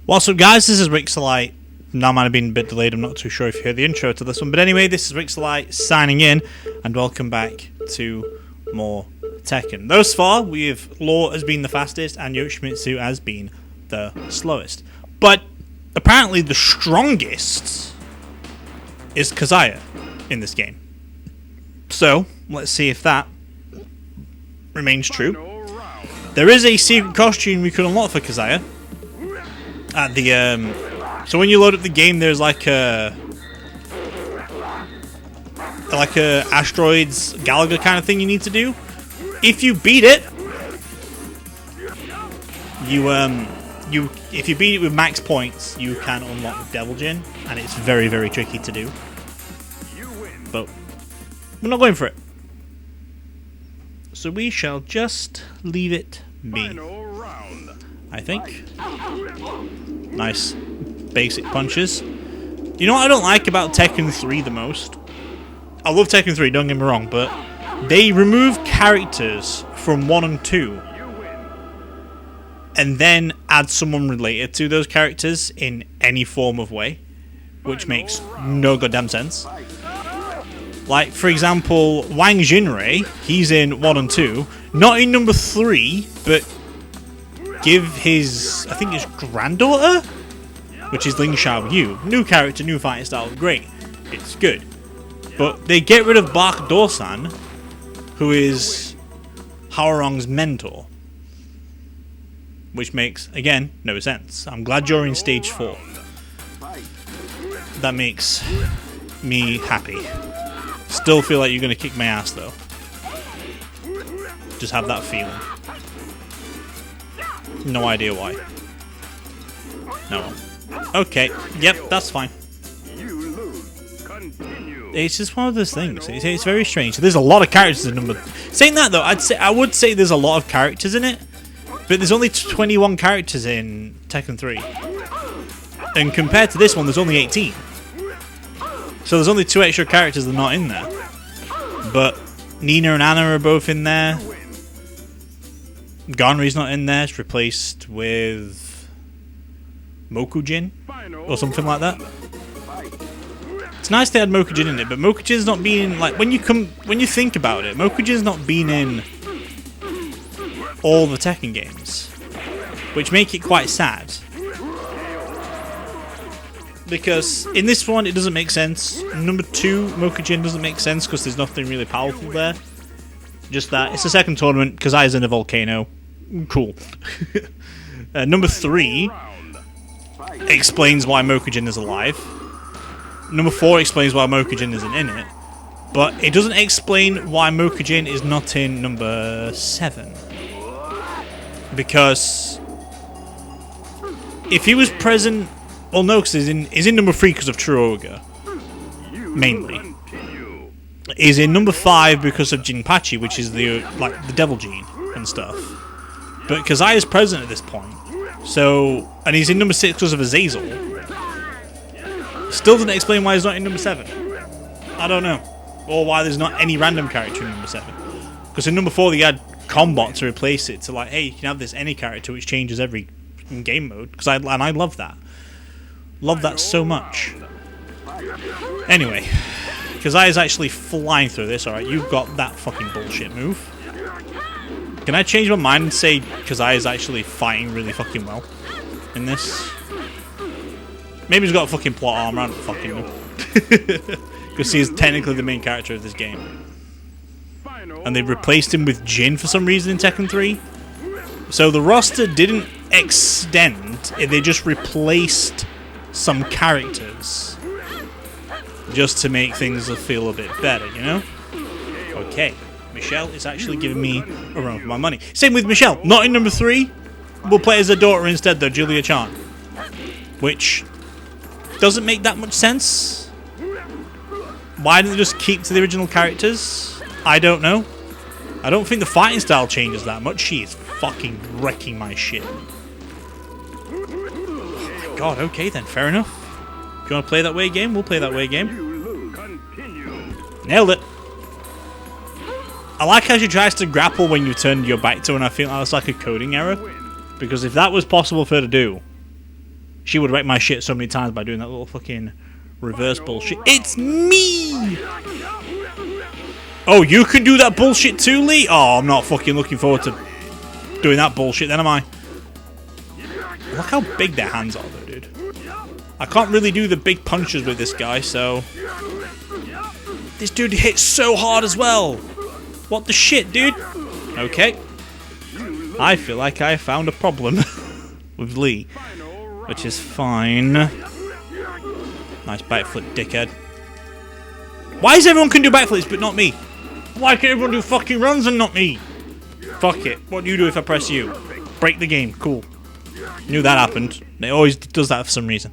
What's up, guys? This is Rixxalight. Now might have been a bit delayed, I'm not too sure if you heard the intro to this one, but anyway, this is Rixxalight signing in, and welcome back to more Tekken. Thus far, Law has been the fastest, and Yoshimitsu has been the slowest. But apparently the strongest is Kazuya in this game. So, let's see if that remains true. There is a secret costume you can unlock for Kazuya. At the so when you load up the game, there's like a asteroids Galaga kind of thing you need to do. If you beat it, if you beat it with max points, you can unlock Devil Jin, and it's very, very tricky to do. But we're not going for it, so we shall just leave it be. I think. Nice basic punches. You know what I don't like about Tekken 3 the most? I love Tekken 3, don't get me wrong, but they remove characters from 1 and 2 and then add someone related to those characters in any form of way, which makes no goddamn sense. Like, for example, Wang Jinrei, he's in 1 and 2, not in number 3, but give his, I think his granddaughter, which is Ling Xiaoyu, new character, new fighting style, great, it's good. But they get rid of Bak Dosan, who is Haorong's mentor, which makes, again, no sense. I'm glad you're in stage 4. That makes me happy. Still feel like you're going to kick my ass, though. Just have that feeling. No idea why. No. Okay. Yep, that's fine. It's just one of those things. It's very strange. There's a lot of characters in number. Saying that though, I would say there's a lot of characters in it, but there's only 21 characters in Tekken 3, and compared to this one, there's only 18. So there's only 2 extra characters that are not in there. But Nina and Anna are both in there. Gonri's not in there, it's replaced with Mokujin or something like that. It's nice they had Mokujin in it, but Mokujin's not been, like, when you think about it, Mokujin's not been in all the Tekken games, which make it quite sad. Because in this one it doesn't make sense. In number 2, Mokujin doesn't make sense because there's nothing really powerful there. Just that. It's the second tournament, Kazuya's in a volcano. Cool. Number 3 explains why Mokujin is alive. Number 4 explains why Mokujin isn't in it. But it doesn't explain why Mokujin is not in number 7. Because if he was present... Well, no, because he's in number 3 because of True Ogre. Mainly. Is in number 5 because of Jinpachi, which is the Devil Gene and stuff. But Kazuya's present at this point, so, and he's in number 6 because of Azazel. Still doesn't explain why he's not in number 7. I don't know, or why there's not any random character in number 7. Because in number 4 they had Combot to replace it, to like, hey, you can have this any character which changes every game mode. Because I love that, so much. Anyway. Kazuya's actually flying through this, alright, you've got that fucking bullshit move. Can I change my mind and say Kazuya's actually fighting really fucking well in this? Maybe he's got a fucking plot armor, I don't fucking know. Because he's technically the main character of this game. And they replaced him with Jin for some reason in Tekken 3. So the roster didn't extend, they just replaced some characters. Just to make things feel a bit better, you know? Okay, Michelle is actually giving me a run for my money. Same with Michelle, not in number 3. We'll play as her daughter instead though, Julia Chan. Which doesn't make that much sense. Why didn't they just keep to the original characters? I don't know. I don't think the fighting style changes that much. She is fucking wrecking my shit. Oh my god, okay then, fair enough. If you want to play that way game, we'll play that way game. Nailed it. I like how she tries to grapple when you turn your back to her, and I feel like that's like a coding error. Because if that was possible for her to do, She would wreck my shit so many times by doing that little fucking reverse bullshit. It's me! Oh, you can do that bullshit too, Lee? Oh, I'm not fucking looking forward to doing that bullshit then, am I? Look how big their hands are, though, dude. I can't really do the big punches with this guy, so... This dude hits so hard as well. What the shit, dude? Okay. I feel like I found a problem with Lee, which is fine. Nice backflip, dickhead. Why is everyone can do backflips but not me? Why can everyone do fucking runs and not me? Fuck it. What do you do if I press you? Break the game. Cool. Knew that happened. It always does that for some reason.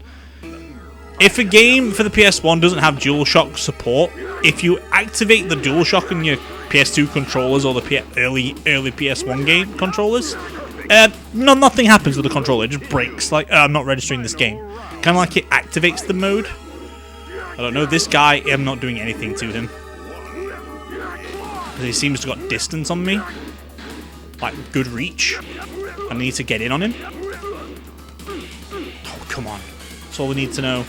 If a game for the PS1 doesn't have DualShock support, if you activate the DualShock in your PS2 controllers or the early PS1 game controllers, nothing happens with the controller. It just breaks. Like, I'm not registering this game. Kind of like it activates the mode. I don't know. This guy, I'm not doing anything to him. He seems to have got distance on me. Like, good reach. I need to get in on him. Oh, come on. That's all we need to know.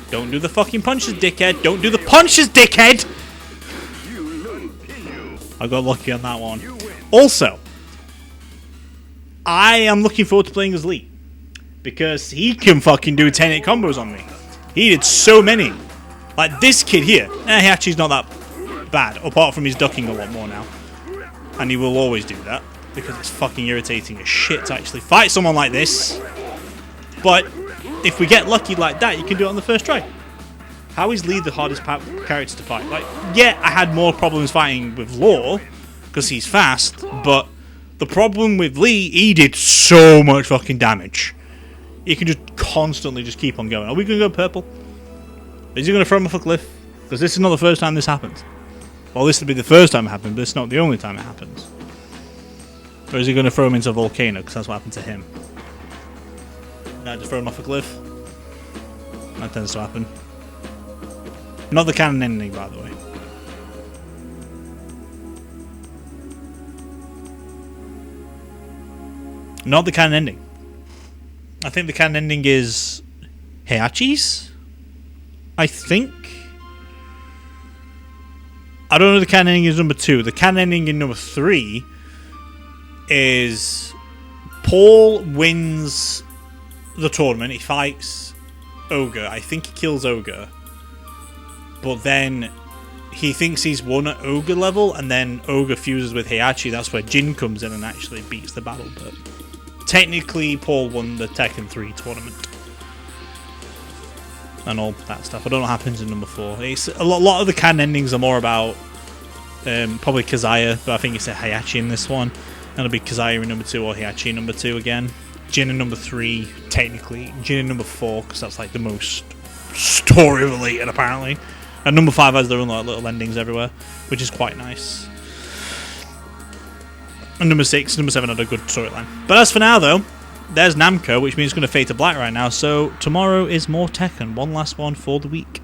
Don't do the fucking punches, dickhead. Don't do the punches, dickhead! I got lucky on that one. Also, I am looking forward to playing as Lee. Because he can fucking do 10-hit combos on me. He did so many. Like this kid here. He actually's not that bad. Apart from he's ducking a lot more now. And he will always do that. Because it's fucking irritating as shit to actually fight someone like this. But if we get lucky like that, you can do it on the first try. How is Lee the hardest character to fight? Like, yeah, I had more problems fighting with Law, because he's fast, but the problem with Lee, he did so much fucking damage. He can just constantly just keep on going. Are we going to go purple? Is he going to throw him off a cliff? Because this is not the first time this happens. Well, this will be the first time it happened, but it's not the only time it happens. Or is he going to throw him into a volcano, because that's what happened to him. Just throw him off a cliff. That tends to happen. Not the canon ending, by the way. Not the canon ending. I think the canon ending is Heihachi's? I think. I don't know the canon ending is number 2. The canon ending in number 3 is Paul wins the tournament. He fights Ogre. I think he kills Ogre. But then he thinks he's won at Ogre level, and then Ogre fuses with Heihachi. That's where Jin comes in and actually beats the battle. But technically, Paul won the Tekken 3 tournament. And all that stuff. I don't know what happens in number 4. It's a lot of the canon endings are more about probably Kazuya, but I think it's a Heihachi in this one. And it'll be Kazuya in number 2 or Heihachi in number 2 again. Jin in number 3, technically. Jin in number 4, because that's like the most story related, apparently. And number 5 has their own like, little endings everywhere, which is quite nice. And number 6, number 7 had a good storyline. But as for now, though, there's Namco, which means it's going to fade to black right now. So tomorrow is more Tekken. One last one for the week.